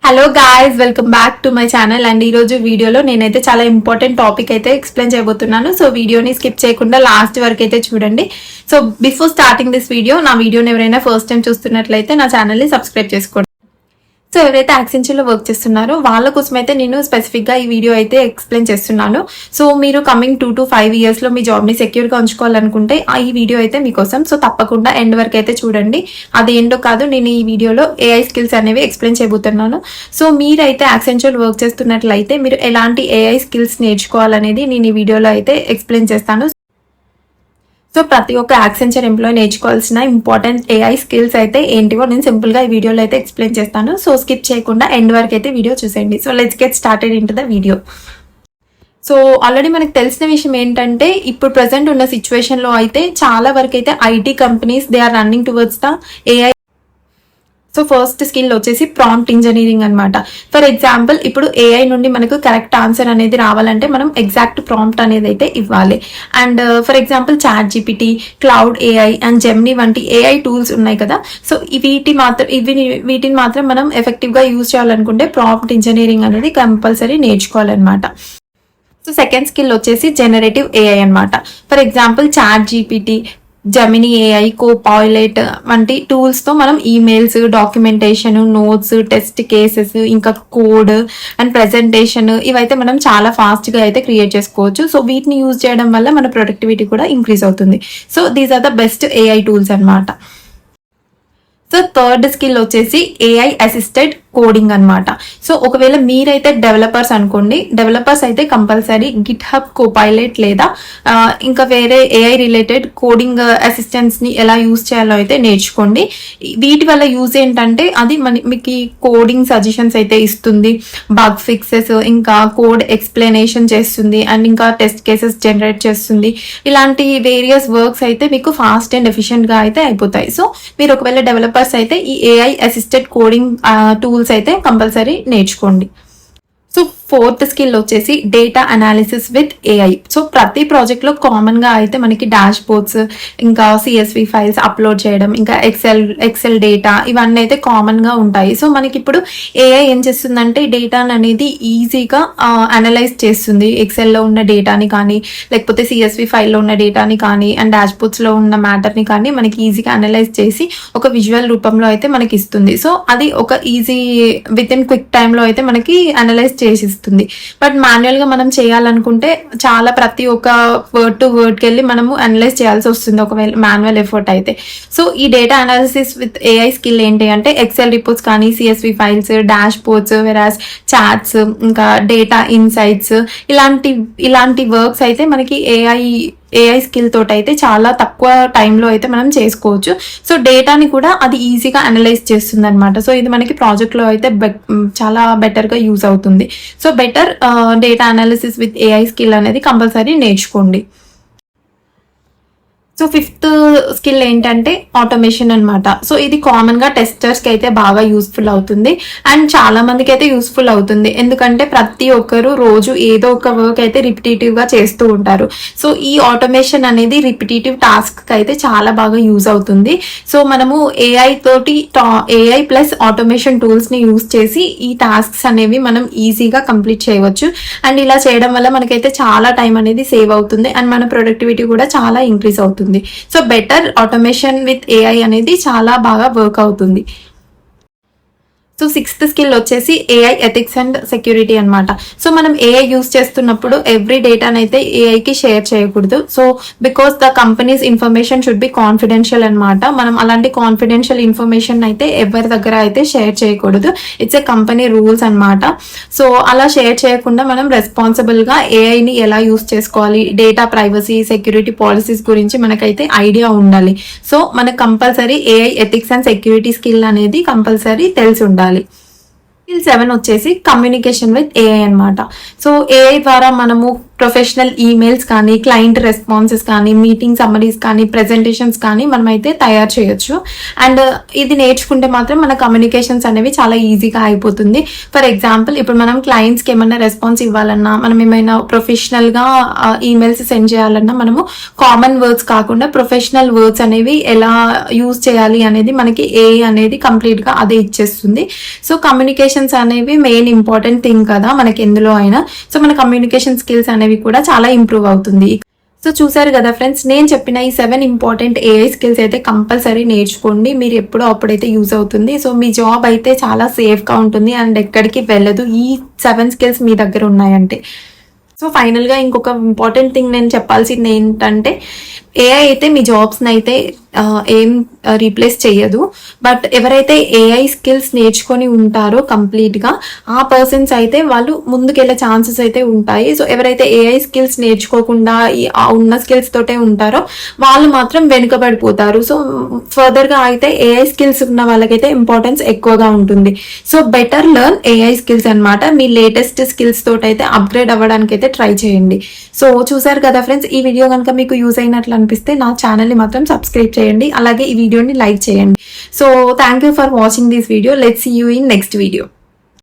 Hello guys, welcome back to my channel. And ఈ రోజు వీడియోలో నేనైతే చాలా ఇంపార్టెంట్ టాపిక్ అయితే ఎక్స్ప్లెయిన్ చేయబోతున్నాను. సో వీడియోని స్కిప్ చేయకుండా లాస్ట్ వరకు అయితే చూడండి. So before starting this video, నా వీడియోని ఎవరైనా ఫస్ట్ టైం చూస్తున్నట్లయితే నా ఛానల్ని సబ్స్క్రైబ్ చేసుకోండి. సో ఎవరైతే యాక్సెంచర్లో వర్క్ చేస్తున్నారో వాళ్ళ కోసం అయితే నేను స్పెసిఫిక్గా ఈ వీడియో అయితే ఎక్స్ప్లెయిన్ చేస్తున్నాను. సో మీరు కమింగ్ 2 to 5 ఇయర్స్లో మీ జాబ్ని సెక్యూర్గా ఉంచుకోవాలనుకుంటే ఈ వీడియో అయితే మీకోసం. సో తప్పకుండా ఎండ్ వరకు అయితే చూడండి. అదేంటో కాదు, నేను ఈ వీడియోలో ఏఐ స్కిల్స్ అనేవి ఎక్స్ప్లెయిన్ చేయబోతున్నాను. సో మీరైతే యాక్సెంచర్ వర్క్ చేస్తున్నట్లయితే మీరు ఎలాంటి ఏఐ స్కిల్స్ నేర్చుకోవాలనేది నేను ఈ వీడియోలో అయితే ఎక్స్ప్లెయిన్ చేస్తాను. సో ప్రతి ఒక్క యాక్సెంచర్ ఎంప్లాయీ నేర్చుకోవాల్సిన ఇంపార్టెంట్ ఏఐ స్కిల్స్ అయితే ఏంటివో నేను సింపుల్గా ఈ వీడియోలో అయితే ఎక్స్ప్లెయిన్ చేస్తాను. సో స్కిప్ చేయకుండా ఎండ్ వరకు అయితే వీడియో చూసేయండి. So let's get started in to the video. So already మనకు తెలిసిన విషయం ఏంటంటే, ఇప్పుడు ప్రజెంట్ ఉన్న సిచ్యువేషన్లో అయితే చాలా వరకు అయితే IT companies they are running towards the AI. So first skill వచ్చేసి ప్రాంప్ట్ ఇంజనీరింగ్ అనమాట. ఫర్ ఎగ్జాంపుల్, ఇప్పుడు ఏఐ నుండి మనకు కరెక్ట్ ఆన్సర్ అనేది రావాలంటే మనం ఎగ్జాక్ట్ ప్రాంప్ట్ అనేది అయితే ఇవ్వాలి. And for example ChatGPT, cloud AI and Gemini వంటి ఏఐ టూల్స్ ఉన్నాయి కదా. సో వీటిని మాత్రం మనం ఎఫెక్టివ్గా యూజ్ చేయాలనుకుంటే ప్రాంప్ట్ ఇంజనీరింగ్ అనేది కంపల్సరీ నేర్చుకోవాలన్నమాట. సో సెకండ్ స్కిల్ వచ్చేసి జనరేటివ్ ఏఐ అనమాట. For example ChatGPT, Gemini AI, Copilot వంటి టూల్స్ తో మనం emails, documentation, notes, test cases, ఇంకా కోడ్ అండ్ ప్రెజెంటేషన్ ఇవైతే మనం చాలా ఫాస్ట్ గా అయితే క్రియేట్ చేసుకోవచ్చు. సో వీటిని యూజ్ చేయడం వల్ల మన ప్రొడక్టివిటీ కూడా ఇంక్రీజ్ అవుతుంది. So these are the best AI tools అనమాట. సో థర్డ్ స్కిల్ వచ్చేసి ఏఐ అసిస్టెడ్ కోడింగ్ అనమాట. సో ఒకవేళ మీరైతే డెవలపర్స్ అనుకోండి, డెవలపర్స్ అయితే కంపల్సరీ గిట్ హబ్, కోపైలట్ లేదా ఇంకా వేరే ఏఐ రిలేటెడ్ కోడింగ్ అసిస్టెంట్స్ ని ఎలా యూజ్ చేయాలో అయితే నేర్చుకోండి. వీటి వల్ల యూజ్ ఏంటంటే అది మీకు కోడింగ్ సజెషన్స్ అయితే ఇస్తుంది, బగ్ ఫిక్సెస్, ఇంకా కోడ్ ఎక్స్ప్లెనేషన్ చేస్తుంది, అండ్ ఇంకా టెస్ట్ కేసెస్ జనరేట్ చేస్తుంది. ఇలాంటి వేరియస్ వర్క్స్ అయితే మీకు ఫాస్ట్ అండ్ ఎఫిషియెంట్ గా అయితే అయిపోతాయి. సో మీరు ఒకవేళ డెవలపర్స్ అయితే ఈ ఏఐ అసిస్టెడ్ కోడింగ్ టూల్స్ అయితే కంపల్సరీ నేర్చుకోండి. సో ఫోర్త్ స్కిల్ వచ్చేసి data analysis with AI. So ప్రతి ప్రాజెక్ట్ లో కామన్ గా అయితే మనకి డాష్ బోర్డ్స్, ఇంకా CSV ఫైల్స్ అప్లోడ్ చేయడం, ఇంకా ఎక్సెల్ డేటా ఇవన్నీ అయితే కామన్ గా ఉంటాయి. సో మనకి ఇప్పుడు ఏఐ ఏం చేస్తుందంటే డేటా అనేది ఈజీగా అనలైజ్ చేస్తుంది. ఎక్సెల్ లో ఉన్న డేటాని కానీ, లేకపోతే CSV ఫైల్లో ఉన్న డేటాని కానీ, అండ్ డాష్ బోర్డ్స్ లో ఉన్న మ్యాటర్ ని కానీ మనకి ఈజీగా అనలైజ్ చేసి ఒక విజువల్ రూపంలో అయితే మనకి ఇస్తుంది. సో అది ఒక easy with in quick time లో అయితే మనకి అనలైజ్ చేసి. బట్ మాన్యువల్ గా మనం చేయాలనుకుంటే చాలా ప్రతి ఒక్క వర్డ్ టు వర్డ్ కి వెళ్ళి మనము అనలైజ్ చేయాల్సి వస్తుంది ఒకవేళ మాన్యువల్ ఎఫర్ట్ అయితే. సో ఈ data analysis with AI skill ఏంటి అంటే ఎక్సెల్ రిపోర్ట్స్ కానీ, CSV files, dash boards, వెరాస్ charts, ఇంకా డేటా ఇన్సైట్స్ ఇలాంటి వర్క్స్ అయితే మనకి ఏఐ స్కిల్ తోటి అయితే చాలా తక్కువ టైంలో అయితే మనం చేసుకోవచ్చు. సో డేటాని కూడా అది ఈజీగా అనలైజ్ చేస్తుంది అనమాట. సో ఇది మనకి ప్రాజెక్ట్లో అయితే చాలా బెటర్గా యూజ్ అవుతుంది. So better data analysis with AI skill అనేది కంపల్సరీ నేర్చుకోండి. సో ఫిఫ్త్ స్కిల్ ఏంటంటే ఆటోమేషన్ అనమాట. సో ఇది కామన్ గా టెస్టర్స్ కి అయితే బాగా యూస్ఫుల్ అవుతుంది, అండ్ చాలా మందికి అయితే యూస్ఫుల్ అవుతుంది. ఎందుకంటే ప్రతి ఒక్కరు రోజు ఏదో ఒక వర్క్ అయితే రిపిటేటివ్ గా చేస్తూ ఉంటారు. సో ఈ ఆటోమేషన్ అనేది రిపిటేటివ్ టాస్క్ కి అయితే చాలా బాగా యూజ్ అవుతుంది. సో మనము ఏఐ ప్లస్ ఆటోమేషన్ టూల్స్ ని యూజ్ చేసి ఈ టాస్క్స్ అనేవి మనం ఈజీగా కంప్లీట్ చేయవచ్చు. అండ్ ఇలా చేయడం వల్ల మనకైతే చాలా టైం అనేది సేవ్ అవుతుంది, అండ్ మన ప్రొడక్టివిటీ కూడా చాలా ఇంక్రీజ్ అవుతుంది. So better automation with AI అనేది చాలా బాగా వర్క్ అవుతుంది. సో సిక్స్త్ స్కిల్ వచ్చేసి ఏఐ ఎథిక్స్ అండ్ సెక్యూరిటీ అనమాట. సో మనం ఏఐ యూజ్ చేస్తున్నప్పుడు ఎవ్రీ డేటాని అయితే ఏఐకి షేర్ చేయకూడదు. So because the companies information should be confidential అనమాట. మనం అలాంటి కాన్ఫిడెన్షియల్ ఇన్ఫర్మేషన్ అయితే ఎవరి దగ్గర అయితే షేర్ చేయకూడదు. ఇట్స్ ఏ కంపెనీ రూల్స్ అనమాట. సో అలా షేర్ చేయకుండా మనం రెస్పాన్సిబుల్ గా ఏఐని ఎలా యూజ్ చేసుకోవాలి, డేటా ప్రైవసీ, సెక్యూరిటీ పాలసీస్ గురించి మనకైతే ఐడియా ఉండాలి. సో మనకు compulsory AI ethics and security skill అనేది కంపల్సరీ తెలిసి ఉండాలి. స్కిల్ 7 వచ్చేసి కమ్యూనికేషన్ విత్ ఏఐ అనమాట. సో ఏఐ ద్వారా మనము ప్రొఫెషనల్ ఈమెయిల్స్ కానీ, క్లయింట్ రెస్పాన్సెస్ కానీ, మీటింగ్ సమ్మరీస్ కానీ, ప్రెజెంటేషన్స్ కానీ మనమైతే తయారు చేయొచ్చు. అండ్ ఇది నేర్చుకుంటే మాత్రం మన కమ్యూనికేషన్స్ అనేవి చాలా ఈజీగా అయిపోతుంది. ఫర్ ఎగ్జాంపుల్, ఇప్పుడు మనం క్లయింట్స్కి ఏమైనా రెస్పాన్స్ ఇవ్వాలన్నా, మనం ఏమైనా ప్రొఫెషనల్గా ఈమెయిల్స్ సెండ్ చేయాలన్నా మనము కామన్ వర్డ్స్ కాకుండా ప్రొఫెషనల్ వర్డ్స్ అనేవి ఎలా యూజ్ చేయాలి అనేది మనకి అనేది కంప్లీట్ గా అదే ఇచ్చేస్తుంది. సో కమ్యూనికేషన్స్ అనేవి మెయిన్ ఇంపార్టెంట్ థింగ్ కదా మనకి ఎందులో అయినా. సో మన కమ్యూనికేషన్ స్కిల్స్ అనేవి కూడా చాలా ఇంప్రూవ్ అవుతుంది. సో చూసారు కదా ఫ్రెండ్స్, నేను చెప్పిన ఈ 7 ఇంపార్టెంట్ AI స్కిల్స్ అయితే కంపల్సరీ నేర్చుకోండి. మీరు ఎప్పుడో అప్పుడైతే యూజ్ అవుతుంది. సో మీ జాబ్ అయితే చాలా సేఫ్గా ఉంటుంది అండ్ ఎక్కడికి వెళ్ళదు ఈ 7 స్కిల్స్ మీ దగ్గర ఉన్నాయంటే. సో ఫైనల్గా ఇంకొక ఇంపార్టెంట్ థింగ్ నేను చెప్పాల్సింది ఏంటంటే, AI అయితే మీ జాబ్స్ని అయితే ఏం రీప్లేస్ చేయదు. బట్ ఎవరైతే AI స్కిల్స్ నేర్చుకొని ఉంటారో కంప్లీట్గా ఆ పర్సన్స్ అయితే వాళ్ళు ముందుకెళ్ళే ఛాన్సెస్ అయితే ఉంటాయి. సో ఎవరైతే AI స్కిల్స్ నేర్చుకోకుండా ఉన్న స్కిల్స్ తోటే ఉంటారో వాళ్ళు మాత్రం వెనుకబడిపోతారు. సో ఫర్దర్గా అయితే AI స్కిల్స్ ఉన్న వాళ్ళకైతే ఇంపార్టెన్స్ ఎక్కువగా ఉంటుంది. So better learn AI skills అనమాట. మీ లేటెస్ట్ స్కిల్స్ తోటి అయితే అప్గ్రేడ్ అవ్వడానికి అయితే ట్రై చేయండి. సో చూసారు కదా ఫ్రెండ్స్, ఈ వీడియో కనుక మీకు యూజ్ అయినట్లు అనిపిస్తే నా ఛానల్ని మాత్రం సబ్స్క్రైబ్ చేయండి, అలాగే ఈ వీడియోని లైక్ చేయండి. So thank you for watching this video. Let's see you in next video.